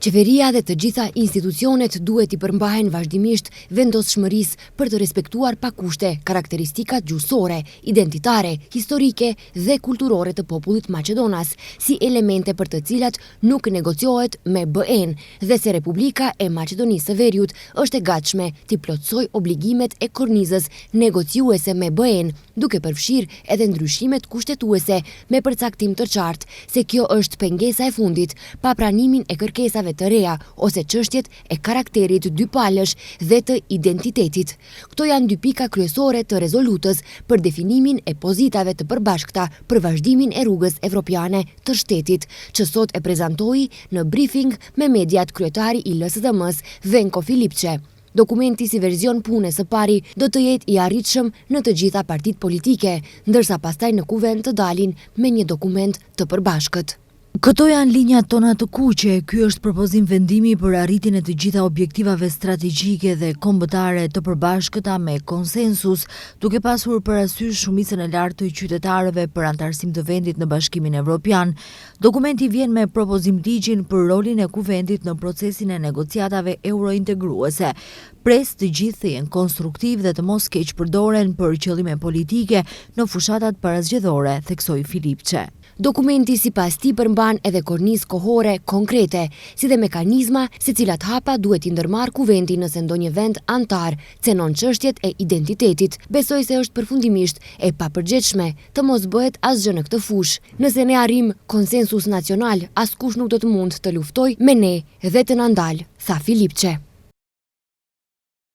Qeveria dhe të gjitha institucionet duhet i përmbahen vazhdimisht vendosshmërisë për të respektuar pa kushte karakteristikat gjuhësore, identitare, historike dhe kulturore të popullit maqedonas, si elemente për të cilat nuk negociohet me BE-n dhe se Republika e Maqedonisë së Veriut është e gatshme t'i plotësojë obligimet e kornizës negociuese me BE-n, duke përfshirë edhe ndryshimet kushtetuese me përcaktim të qartë se kjo është pengesa e fundit pa pranimin e kërkesave të reja ose çështjet e karakterit dypalësh dhe të identitetit. Këto janë dy pika kryesore të rezolutës për definimin e pozitave të përbashkëta për vazhdimin e rrugës evropiane të shtetit, që sot e prezantoi në briefing me mediat kryetari i LSDM-s Venko Filipçe. Dokumenti si verzion pune së pari do të jetë i arritshëm në të gjitha partitë politike, ndërsa pastaj në kuvend të dalin me një dokument të përbashkët. Këto janë linjat tona të kuqe. Ky është propozim vendimi për arritjen e të gjitha objektivave strategjike dhe kombëtare të përbashkëta me konsensus, duke pasur parasysh shumicën e lartë të qytetarëve për antarësim të vendit në Bashkimin Evropian. Dokumenti vjen me propozim ligjin për rolin e kuvendit në procesin e negociatave eurointegruese. Pres të gjithë të jenë konstruktiv dhe të mos keq përdoren për qëllime politike në fushatat parazgjedhore, theksoi Filipçe. Dokumenti sipas tij përmban edhe kornizë kohore konkrete, si dhe mekanizma se cilat hapa duhet i ndërmarrë kuvendi nëse ndonjë vend antar cenon çështjet e identitetit. Besoj se është përfundimisht e papërgjegjshme të mos bëhet asgjë në këtë fushë. Nëse ne arrim konsensus nacional, askush nuk do të mund të luftojë me ne dhe të na ndalë, tha Filipçe.